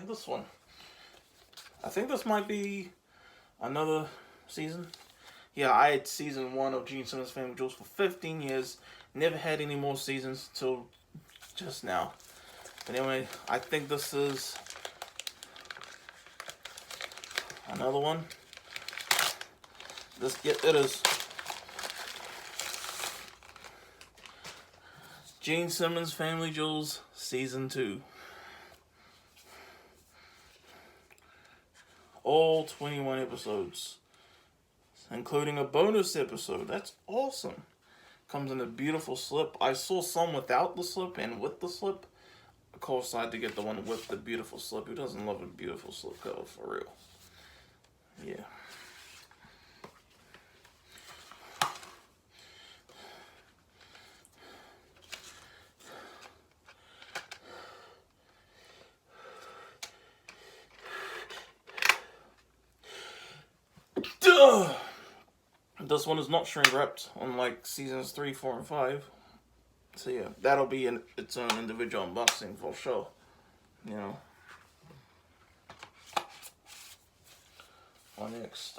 think this one. I think this might be another season. Yeah, I had season 1 of Gene Simmons' Family Jewels for 15 years. Never had any more seasons till just now. But anyway, I think this is another one. It is. Gene Simmons' Family Jewels Season 2. All 21 episodes, including a bonus episode. That's awesome. Comes in a beautiful slip. I saw some without the slip and with the slip. Of course, I had to get the one with the beautiful slip. Who doesn't love a beautiful slip cover, for real? Yeah. Duh! This one is not shrink wrapped, unlike seasons 3, 4, and 5. So yeah, that'll be its own individual unboxing for sure. You know. Next,